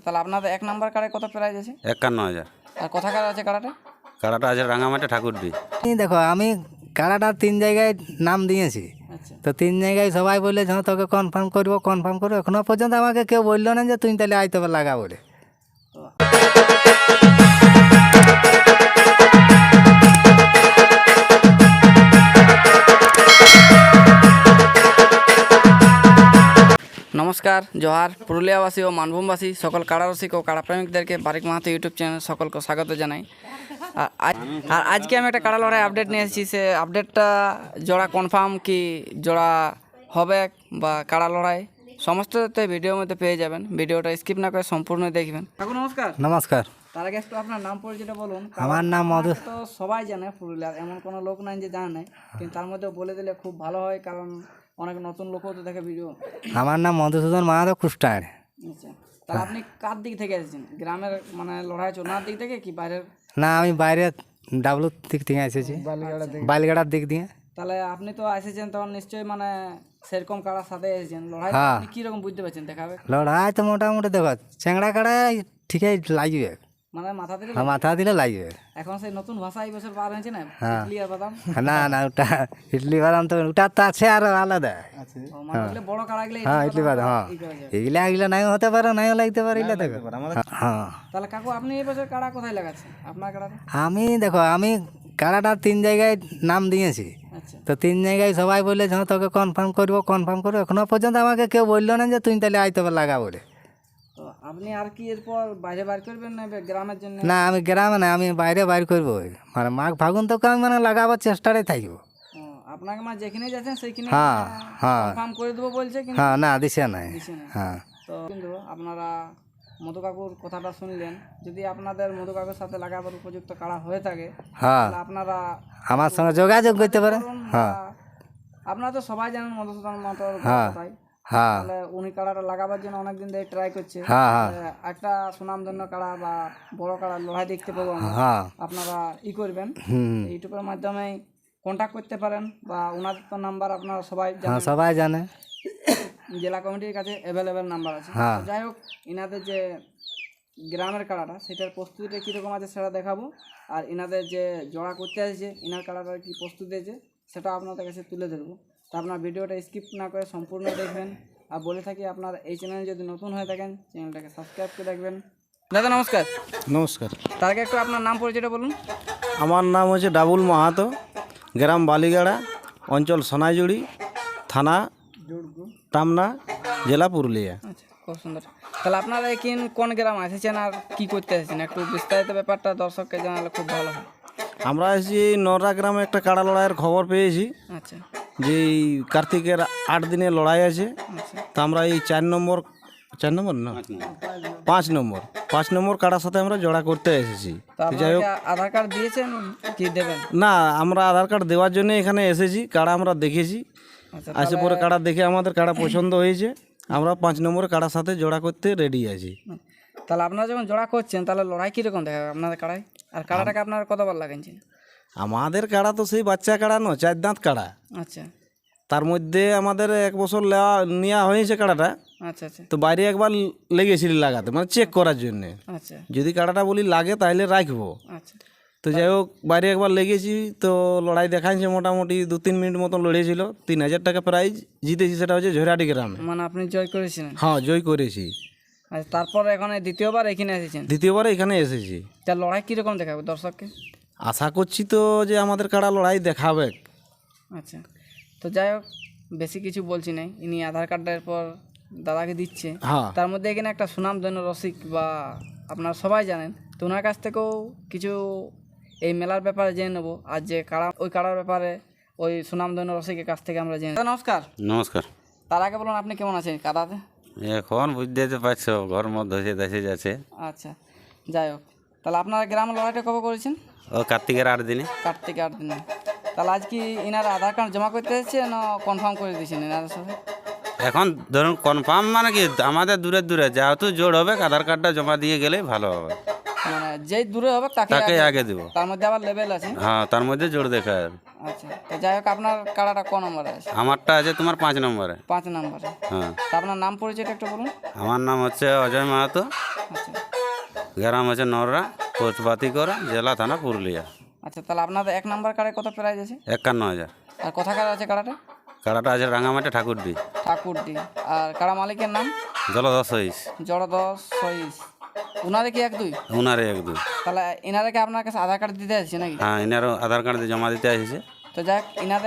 তাহলে আপনাদের 1 নাম্বার কাড়ে কত প্রাইজ আছে? 51,000। আর কোথাকার আছে কাড়াটা? কাড়াটা আছে রাঙামাটি ঠাকুরডি। দেখো আমি কাড়াটা 3 জায়গায় নাম দিয়েছি, আচ্ছা, তো 3 জায়গায় সবাই বললে যে হ্যাঁ তোকে কনফার্ম করবো। এখনো পর্যন্ত আমাকে কেউ বললো না যে তুই তাহলে আইতে লাগা বলে। তো নমস্কার, জোহার পুরুলিয়াবাসী ও মানভূমবাসী সকল কাড়া রসিক ও কাড়া প্রেমিকদেরকে বারিক মাহাতো ইউটিউব চ্যানেল সকলকে স্বাগত জানাই। আর আজকে আমি একটা কাড়া লড়াই আপডেট নিয়ে এসেছি। সে আপডেটটা জোড়া কনফার্ম কি জোড়া হবে বা কাড়া লড়াই সমস্ততে ভিডিওর মধ্যে পেয়ে যাবেন। ভিডিওটা স্কিপ না করে সম্পূর্ণ দেখবেন। কাকু নমস্কার। নমস্কার। তার আগে একটু আপনার নাম পরিচয়টা বলুন। আমার নাম মধু। তো সবাই জানে পুরুলিয়ার, এমন কোনো লোক নাই যে জানে না, কিন্তু তার মধ্যে বলে দিলে খুব ভালো হয়, কারণ অনেক নতুন লোকও তো দেখে ভিডিও। আমার নাম মধুসূদন মাহাতো, কুষ্টার। আচ্ছা, তাহলে আপনি কার দিক থেকে এসেছেন? গ্রামের মানে লড়াই চোনার দিক থেকে কি বাইরের? না, আমি বাইরে ডাবলুর দিক থেকে এসেছি, বালিগাড়ার দিক দিয়ে। তাহলে আপনি তো এসেছেন তখন নিশ্চয়ই মানে সেরকম কাড়ার সাথে এসেছেন। লড়াই হ্যাঁ। আপনি কিরকম বুঝতে পারছেন? দেখাবে লড়াই তো মোটামুটি দেখো চ্যাংড়া কাড়া ঠিকই লাগবে, মানে মাথা দিলে। মাথা দিলে লাগবে। এখন সেই নতুন ভাষা এই বছর বার হয়েছে না, হ্যাঁ। ইডলি আর বাদাম। না ওটা ইডলি বাদাম তো ওটা তো আছে আর আলাদা। ও, মানে ওগুলো বড় কাড়া গেলে হ্যাঁ, ইডলি বাদাম, হ্যাঁ এগুলা নাইও হতে পারে, নাইও লাগতে পারে, এগুলা দেখো। হ্যাঁ, তাহলে কাকু আপনি এই বছর কাড়া কোথায় লাগাচ্ছেন আপনার কাড়াটা? আমি কাড়াটা 3 জায়গায় নাম দিয়েছি, আচ্ছা, তো 3 জায়গায় সবাই বললে যে হ্যাঁ তোকে কনফার্ম করবো। এখনো পর্যন্ত আমাকে কেউ বললো না যে তুই তাহলে আইতে লাগা বলে। তো আপনি আর কি এরপর বাইরে বার করবেন না গ্রামের জন্য? না, আমি গ্রামে না, আমি বাইরে বাইর করবো। মানে মাঘ ফাগুন তো আমি মানে লাগাবার চেষ্টারে থাকবো। ও, আপনাকে মানে যেখানে যাচ্ছেন সেইখানে হ্যাঁ, হ্যাঁ। কনফার্ম করে দেবো বলছে, কিন্তু হ্যাঁ, না দিছে নাই। দিছে না। হ্যাঁ, তো কিন্তু আপনারা মধু কাকুর কথাটা শুনলেন, যদি আপনাদের মধু কাকুর সাথে লাগাবার উপযুক্ত কাড়া হয়ে থাকে হ্যাঁ, তাহলে আপনারা আমার সঙ্গে যোগাযোগ করতে পারে। করুন। হ্যাঁ, বা আপনারা তো সবাই জানেন মধুসূদন মাহাতোর হ্যাঁ, কথাই। হ্যাঁ, তাহলে উনি কাড়াটা লাগাবার জন্য অনেকদিন ধরে ট্রাই করছে। হ্যাঁ, হ্যাঁ, একটা সুনামধন্য কাড়া বা বড় কাড়া লড়াই দেখতে পাবো আমরা। হ্যাঁ, আপনারা করবেন, হুম, ইউটিউবের মাধ্যমে কন্ট্যাক্ট করতে পারেন, বা ওনার তো নাম্বার আপনারা সবাই হ্যাঁ, জানেন, সবাই জানে। জেলা কমিটির কাছে অ্যাভেলেবেল নাম্বার আছে। হ্যাঁ। তো যাই হোক, ইনাদের যে গ্রামের কাড়াটা সেটার প্রস্তুতিটা কীরকম আছে সেটা দেখাবো, আর ইনাদের যে জোড়া করতে আসছে ইনার কাড়াটার কী প্রস্তুতি আছে সেটা আপনাদের কাছে তুলে ধরবো। তো আপনার ভিডিওটা স্কিপ না করে সম্পূর্ণ দেখবেন। আর বলে থাকি, আপনার এই চ্যানেলে যদি নতুন হয়ে থাকেন চ্যানেলটাকে সাবস্ক্রাইব করে রাখবেন। দাদা নমস্কার। নমস্কার। তার আগে একটু আপনার নাম পরিচয়টা বলুন। আমার নাম হচ্ছে ডাবুল মাহাতো, গ্রাম বালিগাড়া, অঞ্চল সোনাইজুড়ি, থানা টামনা, জেলা পুরুলিয়া। আচ্ছা, খুব সুন্দর। তাহলে আপনারা কোন গ্রাম এসেছেন আর কি করতে এসেছেন, একটু বিস্তারিত ব্যাপারটা দর্শককে জানালে খুব ভালো হয়। আমরা এসেছি নরা গ্রামে, একটা কাড়া লড়াইয়ের খবর পেয়েছি আচ্ছা, যে এই কার্তিকের 8 দিনের লড়াই আছে। আচ্ছা, তো আমরা এই 4 নম্বর না 5 নম্বর কাড়ার সাথে আমরা জোড়া করতে এসেছি। তো আপনারা কি আধার কার্ড দিয়েছেন কি দেবেন? না, আমরা আধার কার্ড দেওয়ার জন্য এখানে এসেছি। কাড়া আমরা দেখেছি, আচ্ছা, আসে পরে কাড়া দেখে আমাদের কাড়া পছন্দ হয়েছে। আমরা 5 নম্বর কাড়ার সাথে জোড়া করতে রেডি আছি। তাহলে আপনারা যখন জোড়া করছেন তাহলে লড়াই কীরকম দেখাবে আপনাদের কাড়ায়? আর কাড়াটাকে আপনারা কতবার লাগাইছেন? আমাদের কাড়া তো সেই বাচ্চা কাড়া নয়, 4 দাঁত কাড়া। আচ্ছা, তার মধ্যে আমাদের 1 বছর নেওয়া হয়েছে কাড়াটা। আচ্ছা, আচ্ছা, তো বাইরে একবার লেগেছিল লাগাতে, মানে চেক করার জন্যে। আচ্ছা, যদি কাড়াটা বলি লাগে তাহলে রাখবো। আচ্ছা। তো যাই হোক, বাইরে একবার লেগেছি, তো লড়াই দেখাইছে, মোটামুটি 2-3 মিনিট মতন লড়েছিল। 3,000 টাকা প্রাইজ জিতেছি, সেটা হচ্ছে ঝোরাডি গ্রামে। মানে আপনি জয় করেছিলেন? হ্যাঁ, জয় করেছি। আচ্ছা, তারপর এখন দ্বিতীয়বার এখানে এসেছেন। দ্বিতীয়বার এখানে এসেছি। তা লড়াই কীরকম দেখাবে দর্শককে? আশা করছি তো যে আমাদের কাড়া লড়াই দেখাবে। আচ্ছা, তো যাই হোক, বেশি কিছু বলছি না। ইনি আধার কার্ডটা এরপর দাদাকে দিচ্ছে। হ্যাঁ, তার মধ্যে এখানে একটা সুনামধন্য রসিক বা আপনারা সবাই জানেন, তো ওনার কাছ থেকেও কিছু এই মেলার ব্যাপারে জেনে নেবো, আর যে কাড়া ওই কাড়ার ব্যাপারে ওই সুনামধন্য রসিকের কাছ থেকে আমরা জেনে। নমস্কার। নমস্কার। তার আগে বলুন, আপনি কেমন আছেন কাদাতে? এখন বুঝতে তো পারছো, ঘর মধ্যে দেশে যাচ্ছে। আচ্ছা, যাই হোক, তাহলে আপনারা গ্রামের লড়াইটা কবে করেছেন? ও কার্তিকের 8 দিনে। কার্তিক 8 দিনে। তাহলে আজ কি ইনার আধার কার্ড জমা করতে এসেছে না কনফার্ম করে দিয়েছেন এনার সাথে? এখন ধরুন কনফার্ম মানে কি, আমাদের দূরে যেহেতু জোর হবে, আধার কার্ডটা জমা দিয়ে গেলেই ভালো হবে। মানে যেই দূরে হবে তাকে তাকে আগে- আগে দিব। তার মধ্যে আবার লেভেল আছে। হ্যাঁ, তার মধ্যে জোর দেখা যাবে। আচ্ছা, তো যাই হোক আপনার কাড়াটা ক নম্বরে আছে? আমারটা আছে তোমার 5 নম্বরে। 5 নম্বরে। হ্যাঁ, তা আপনার নাম পরিচয়টা একটু বলুন। আমার নাম হচ্ছে অজয় মাহাতো, আচ্ছা গ্রাম হচ্ছে নররা, পোস্ট বাতিকরা, জেলা থানা পুরুলিয়া। আচ্ছা, তাহলে আপনাদের 1 নম্বর কাড়ে কত প্রাইজ আছে? 51,000। আর কোথাকার আছে কাড়াটা? কাড়াটা আছে রাঙামাটি ঠাকুরডি, ঠাকুরডি। আর কাড়া মালিকের নাম? জলদশ হইস, জড়দশ সহিস। উনারে কি 1-2? উনারে 1-2। তাহলে এনাদেরকে আপনার কাছে আধার কার্ড দিতে আসছে নাকি? হ্যাঁ, এনারও আধার কার্ড দিয়ে জমা দিতে আসছে। তো যাক, ইনাদের